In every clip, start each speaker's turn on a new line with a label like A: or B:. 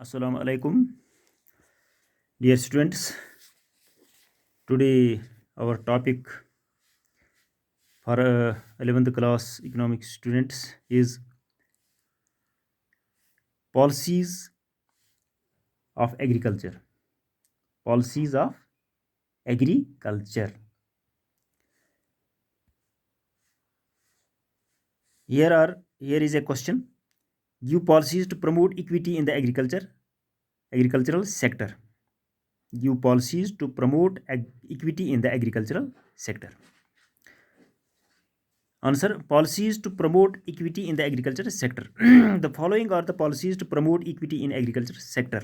A: Assalamu alaikum, dear students. Today, our topic for 11th class economics students is policies of agriculture. Policies of agriculture. Here is a question. Give policies to promote equity in the agricultural sector. Give policies to promote equity in the agricultural sector. Answer: policies to promote equity in the agriculture sector. The following are the policies to promote equity in agriculture sector.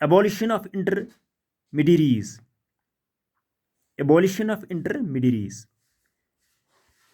A: abolition of intermediaries. Abolition of intermediaries.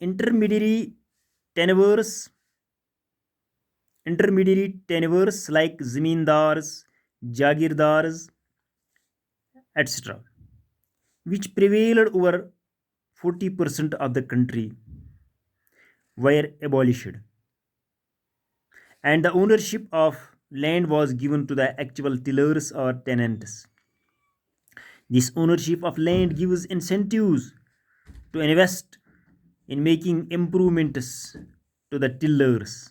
A: Intermediary tenures like zamindars, jagirdars, etc., which prevailed over 40% of the country, were abolished, and the ownership of land was given to the actual tillers or tenants. This ownership of land gives incentives to invest in making improvements to the tillers.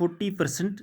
A: 40%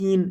A: 3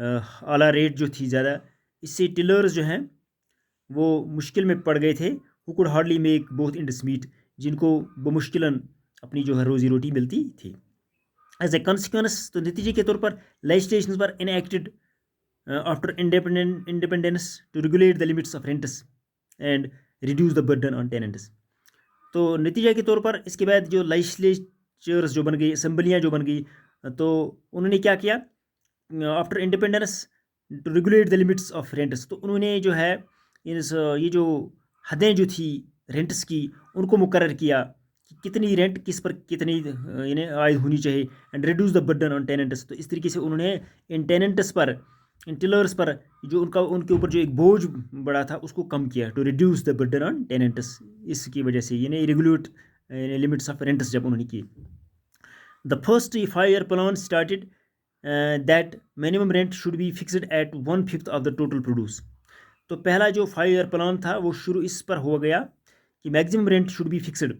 A: اعلیٰ rate جو تھی زیادہ، اس سے ٹلرز جو ہیں وہ مشکل میں پڑ گئے تھے. who could hardly make both ends meet, جن کو بمشکلاً اپنی جو ہے روزی روٹی ملتی تھی. ایز اے کنسیکوینس، تو نتیجے کے طور پر لیجسلیشنز پر enacted after independence to regulate the limits of rents and reduce the burden on tenants. تو نتیجہ کے طور پر اس کے بعد جو لیجسلیچرز جو بن گئی، اسمبلیاں جو بن گئی، تو انہوں نے کیا کیا after independence to regulate the limits of rents. تو انہوں نے جو ہے یہ جو حدیں جو تھی رینٹس کی ان کو مقرر کیا کہ کتنی رینٹ کس پر کتنی یعنی عائد ہونی چاہیے، and reduce the burden on tenants. تو اس طریقے سے انہوں نے ان ٹیننٹس پر، ان ٹلرس پر جو ان کے اوپر جو ایک بوجھ بڑا تھا اس کو کم کیا، to reduce the burden on tenants. اس کی وجہ سے یعنی ریگولیٹ لمٹس آف رینٹس جب انہوں نے کی. The first 5-year plan started that minimum rent should be fixed at 1/5 of the total produce. تو پہلا جو 5-year پلان تھا وہ شروع اس پر ہو گیا کہ maximum rent should be fixed.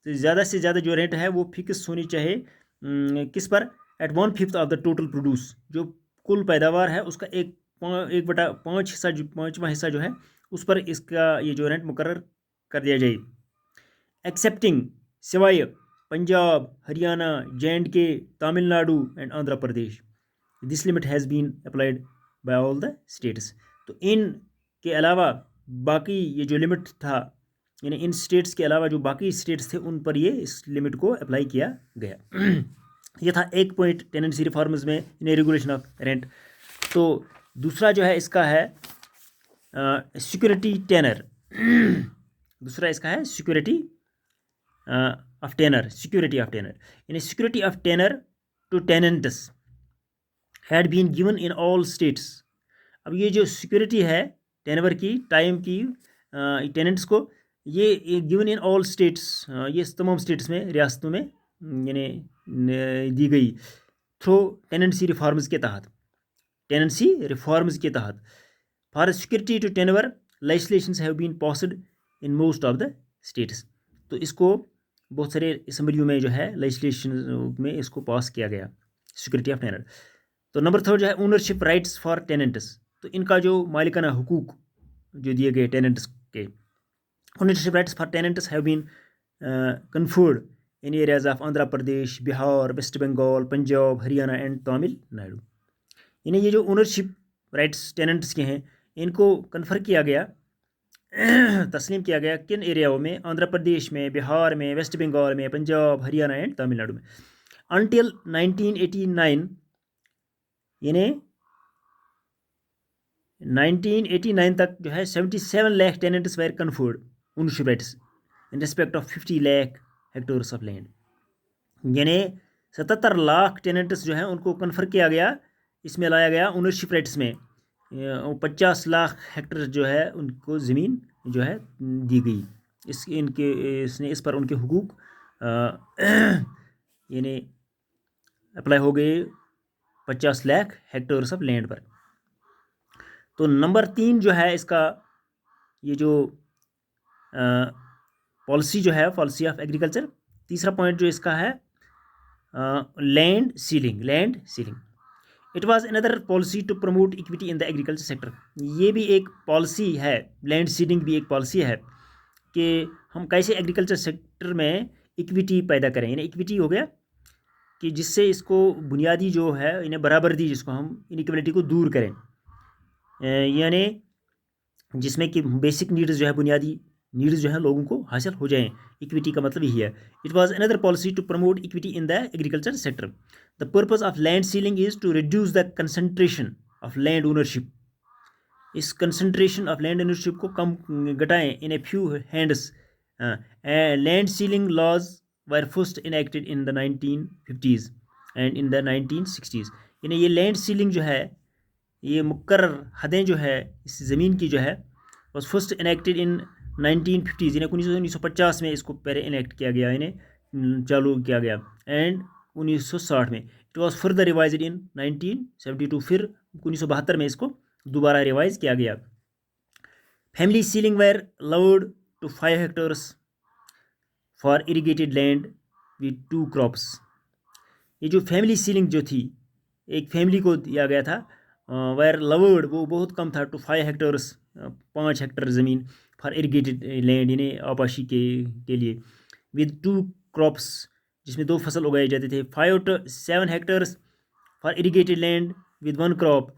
A: تو زیادہ سے زیادہ جو رینٹ ہے وہ فکس ہونی چاہیے کس پر، at 1/5 of the total produce. جو کل پیداوار ہے اس کا 1/5 حصہ، پانچواں حصہ جو ہے اس پر اس کا یہ جو رینٹ مقرر کر دیا جائے. ایکسیپٹنگ، سوائے Punjab, Haryana, JNK، Tamil Nadu and Andhra Pradesh. This limit has been applied by all the states. تو ان کے علاوہ باقی یہ جو لمٹ تھا، یعنی ان اسٹیٹس کے علاوہ جو باقی اسٹیٹس تھے ان پر یہ اس لمٹ کو اپلائی کیا گیا. یہ تھا ایک پوائنٹ ٹیننسی ریفارمز میں ریگولیشن آف رینٹ. تو دوسرا جو ہے اس کا ہے سیکورٹی ٹینر. دوسرا اس کا ہے security of tenure. Security of tenure یعنی security of tenure to tenants had been given in all states. اب یہ جو سیکورٹی ہے ٹینور کی، ٹائم کی ٹیننٹس کو، یہ گیون ان آل اسٹیٹس، یہ تمام اسٹیٹس میں، ریاستوں میں یعنی دی گئی تھرو ٹیننسی ریفارمز کے تحت. ٹیننسی ریفارمز کے تحت for security to tenure legislations have been passed in most of the states. تو اس کو بہت سارے اسمبلیوں میں جو ہے لیجسلیشن میں اس کو پاس کیا گیا، سیکورٹی آف ٹینر. تو نمبر 3 جو ہے اونرشپ رائٹس فار ٹیننٹس. تو ان کا جو مالکانہ حقوق جو دیے گئے ٹیننٹس کے، ownership rights for tenants have been conferred in areas of Andhra Pradesh, Bihar, West Bengal, Punjab, Haryana and Tamil Nadu. یعنی یہ جو اونرشپ رائٹس ٹیننٹس کے ہیں ان کو کنفر کیا گیا، تسلیم کیا گیا کن ایریاؤں میں، آندھرا پردیش میں، بہار میں، ویسٹ بنگال میں، پنجاب، ہریانہ اینڈ تامل ناڈو میں. انٹل 1989 یعنی 1989 تک جو ہے 77 lakh tenants were conferred ownership rights in respect of 50 lakh hectares of land. یعنی 77 لاکھ ٹیننٹس جو ہیں ان کو کنفر کیا گیا، اس میں لایا گیا اونرشپ رائٹس میں 50 لاکھ ہیکٹر جو ہے ان کو زمین جو ہے دی گئی. اس پر ان کے حقوق یعنی اپلائی ہو گئے 50 لاکھ ہیکٹورس آف لینڈ پر. تو نمبر 3 جو ہے اس کا یہ جو پالیسی جو ہے، پالیسی آف ایگریکلچر، تیسرا پوائنٹ جو اس کا ہے land ceiling. Land ceiling it was under policy to promote equity in the agriculture sector. یہ بھی ایک پالیسی ہے، لینڈ سیلنگ بھی ایک پالیسی ہے کہ ہم کیسے ایگریکلچر سیکٹر میں اکویٹی پیدا کریں. یعنی اکویٹی ہو گیا کہ جس سے اس کو بنیادی جو ہے انہیں برابردی، جس کو ہم انیکویلٹی کو دور کریں، یعنی جس میں کہ بیسک نیڈز جو ہے، بنیادی نیڈز جو ہیں لوگوں کو حاصل ہو جائیں. اکویٹی کا مطلب یہی ہے. It was under policy to promote equity in the agriculture sector. The purpose of land ceiling is to reduce the concentration of land ownership. اس کنسنٹریشن آف لینڈ اونرشپ کو کم گھٹائیں in a few hands. Land ceiling laws were first enacted in the 1950s and in the 1960s. یعنی یہ land selling جو ہے، یہ مقرر حدیں جو ہے اس زمین کی جو ہے، was first enacted in 1950s یعنی 1950 میں اس کو پہلے انیکٹ کیا گیا، یعنی چالو کیا گیا، اینڈ 1960 میں. اٹ واز فردر ریوائزڈ ان 1972. پھر 1972 میں اس کو دوبارہ ریوائز کیا گیا. Family ceiling were allowed to 5 hectares for irrigated land with 2 crops. یہ جو فیملی سیلنگ جو تھی، ایک فیملی کو دیا گیا تھا ویر لورڈ وہ بہت کم تھا ٹو 5 ہیکٹرس 5 ہیکٹر زمین فار اریگیٹڈ لینڈ یعنی آبپاشی کے لیے ود 2 کراپس جس میں 2 فصل اگائے جاتے تھے 5 to 7 hectares for irrigated land with 1 crop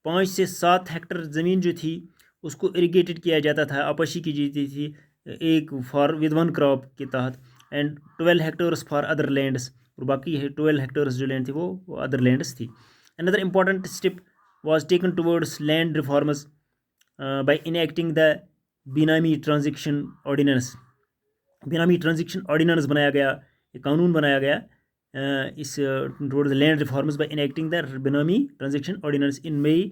A: 5 سے 7 ہیکٹر زمین جو تھی اس کو اریگیٹڈ کیا جاتا تھا آبپاشی کی جاتی تھی ایک فار ود 1 کراپ کے تحت اینڈ 12 ہیکٹرس فار ادر لینڈس اور باقی 12 ہیکٹرس جو لینڈ تھی وہ ادر لینڈس تھی. Another important step was taken towards land reforms by enacting the benami transaction ordinance. Benami transaction ordinance بنایا گیا, ایک قانون بنایا گیا اس toward land reforms by enacting the benami transaction ordinance in May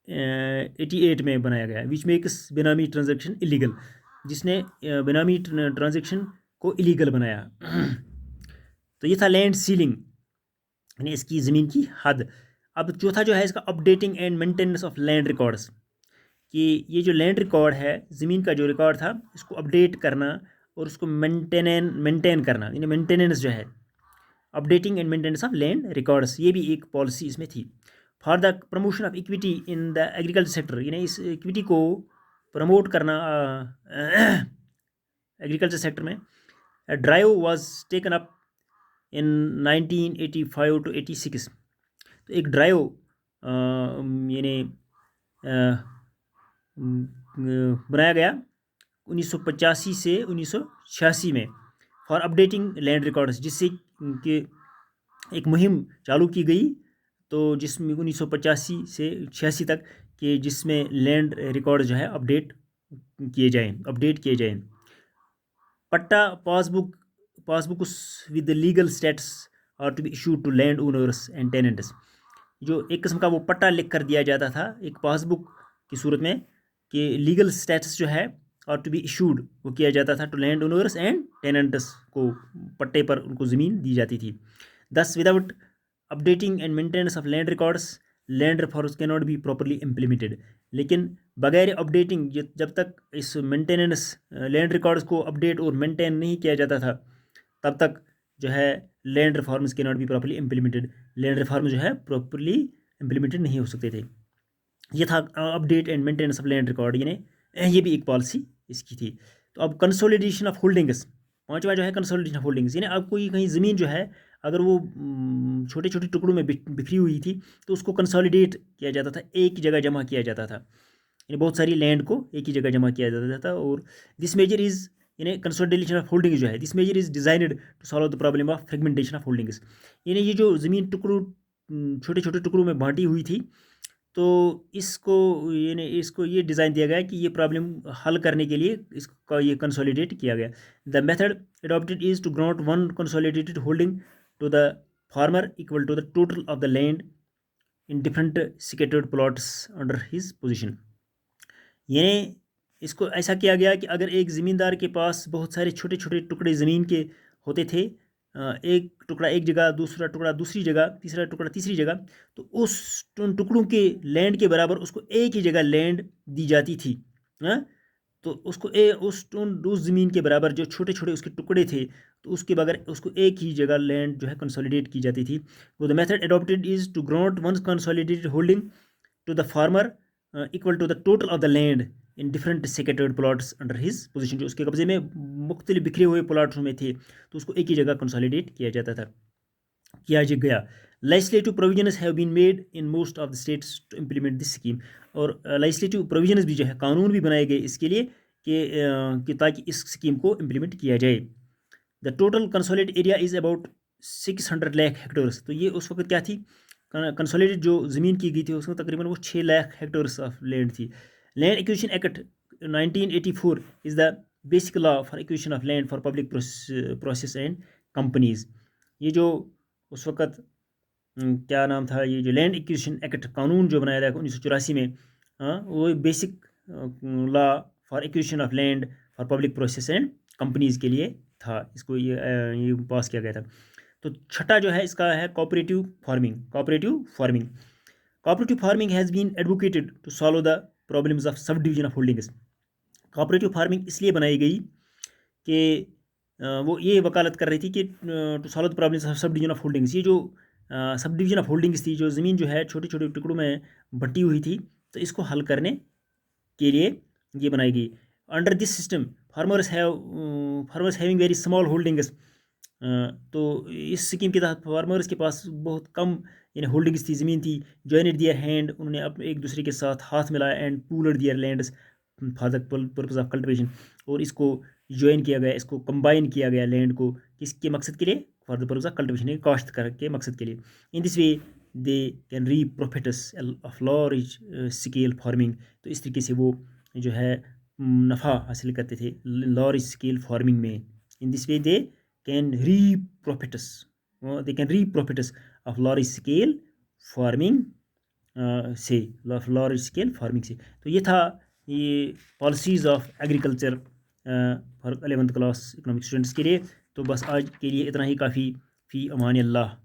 A: 1988 میں بنایا گیا which makes benami transaction illegal, جس نے بینامی ٹرانزیکشن کو الیگل بنایا. تو یہ تھا لینڈ سیلنگ یعنی اس کی زمین کی حد. اب چوتھا جو ہے اس کا updating and maintenance of land records, کہ یہ جو لینڈ ریکارڈ ہے زمین کا جو ریکارڈ تھا اس کو اپڈیٹ کرنا اور اس کو مینٹین کرنا یعنی مینٹیننس جو ہے updating and maintenance of land records, یہ بھی ایک پالیسی اس میں تھی. For the promotion of equity in the agriculture sector یعنی اس ایکویٹی کو پروموٹ کرنا ایگریکلچر سیکٹر میں drive was taken up in 1985 to 86. تو ایک ڈرائیو یعنی بنایا گیا 1985 سے 1986 میں فار اپڈیٹنگ لینڈ ریکارڈس, جس سے کہ ایک مہم چالو کی گئی تو جس میں 1985 سے 86 تک کہ جس میں لینڈ ریکارڈ جو ہے اپڈیٹ کیے جائیں. Patta pass books with legal status are to be issued to land owners and tenants. جو ایک قسم کا وہ پٹا لکھ کر دیا جاتا تھا ایک پاس بک کی صورت میں کہ لیگل اسٹیٹس جو ہے آر ٹو بی ایشوڈ وہ کیا جاتا تھا to land owners and tenants کو پٹے پر ان کو زمین دی جاتی تھی. This without updating and maintenance of land records land reforms کی ناٹ بی پراپرلی امپلیمنٹڈ. لیکن بغیر اپڈیٹنگ جب تک اس مینٹیننس لینڈ ریکارڈس کو اپڈیٹ اور مینٹین نہیں کیا جاتا تھا تب تک جو ہے لینڈ ریفارمز کی not be properly implemented, land reforms جو ہے پراپرلی امپلیمنٹڈ نہیں ہو سکتے تھے. یہ تھا update and maintenance of land record یعنی یہ بھی ایک پالیسی اس کی تھی. تو اب کنسولیڈیشن آف ہولڈنگس, پانچواں جو ہے کنسولیڈیشن آف ہولڈنگس یعنی اب کوئی کہیں زمین جو ہے اگر وہ چھوٹے چھوٹے ٹکڑوں میں بکھری ہوئی تھی تو اس کو کنسولیڈیٹ کیا جاتا تھا, ایک جگہ جمع کیا جاتا تھا یعنی بہت ساری لینڈ کو ایک ہی جگہ جمع کیا جاتا تھا. اور دس میجر از یعنی کنسولیڈیشن آف ہولڈنگز جو ہے this measure is designed to solve the problem of fragmentation of holdings. یعنی یہ جو زمین چھوٹے چھوٹے ٹکڑوں میں بانٹی ہوئی تھی تو اس کو یہ ڈیزائن دیا گیا کہ یہ پرابلم حل کرنے کے لیے اس کا یہ کنسولیڈیٹ کیا گیا. The method adapted is to grant one consolidated holding to the farmer equal to the total of the land in different scattered plots under his possession. یعنی اس کو ایسا کیا گیا کہ اگر ایک زمیندار کے پاس بہت سارے چھوٹے چھوٹے ٹکڑے زمین کے ہوتے تھے, ایک ٹکڑا ایک جگہ, دوسرا ٹکڑا دوسری جگہ, تیسرا ٹکڑا تیسری جگہ, تو اس ٹکڑوں کے لینڈ کے برابر اس کو ایک ہی جگہ لینڈ دی جاتی تھی. تو اس کو اس زمین کے برابر جو چھوٹے چھوٹے اس کے ٹکڑے تھے تو اس کے بغیر اس کو ایک ہی جگہ لینڈ جو ہے کنسولیڈیٹ کی جاتی تھی. وہ the method adapted is to grant one consolidated holding to the farmer equal to the total of the land in different scattered plots under his position. جو اس کے قبضے میں مختلف بکھرے ہوئے پلاٹوں میں تھے تو اس کو ایک ہی جگہ کنسولیڈیٹ کیا گیا. Legislative provisions have been made in most of the states to implement this scheme. اور لیجسلیٹو پروویژنز بھی جو ہے قانون بھی بنائے گئے اس کے لیے کہ تاکہ اس اسکیم کو امپلیمنٹ کیا جائے. The total consolidated area is about 600 lakh hectares. تو یہ اس وقت کیا تھی کنسولیڈیٹ جو زمین کی گئی تھی اس میں تقریباً وہ 6 لاکھ ہیکٹرس آف لینڈ تھی. Land acquisition act 1984 is the basic law for acquisition of land for public process and companies. یہ جو اس وقت کیا نام تھا, یہ جو لینڈ ایکویزیشن ایکٹ قانون جو بنایا گیا 1984 میں, وہ basic law for acquisition of land for public process and companies کے لیے تھا. اس کو یہ پاس کیا گیا تھا. تو چھٹا جو ہے اس کا ہے cooperative farming has been advocated to solve the problems of sub division of holdings. Cooperative farming اس لیے بنائی گئی کہ وہ یہ وکالت کر رہی تھی کہ to solve the problems of sub division of holdings. یہ جو سب ڈویژن آف ہولڈنگس تھی، جو زمین جو ہے چھوٹے چھوٹے ٹکڑوں میں بٹی ہوئی تھی، تو اس کو حل کرنے کے لیے یہ بنائی گئی. Under this system farmers having very small holdings. تو اس اسکیم کے تحت فارمرس کے پاس بہت کم یعنی ہولڈنگس تھی، زمین تھی. جوائنڈ دیئر ہینڈ، انہوں نے اپنے ایک دوسرے کے ساتھ ہاتھ ملایا. And pooled their lands for the purpose of cultivation. اور اس کو جوائن کیا گیا، اس کو کمبائن کیا گیا لینڈ کو، کس کے مقصد کے لیے؟ For the purpose of cultivation, کاشت کر کے مقصد کے لیے. In this way they can reap profits of large scale farming. تو اس طریقے سے وہ جو ہے نفع حاصل کرتے تھے لارج اسکیل فارمنگ میں. In this way they can reap profits of large scale farming سے، لارج اسکیل فارمنگ سے. تو یہ تھا یہ policies of agriculture for 11th class economic students کے لیے. تو بس آج کے لیے اتنا ہی کافی. فی امان اللہ.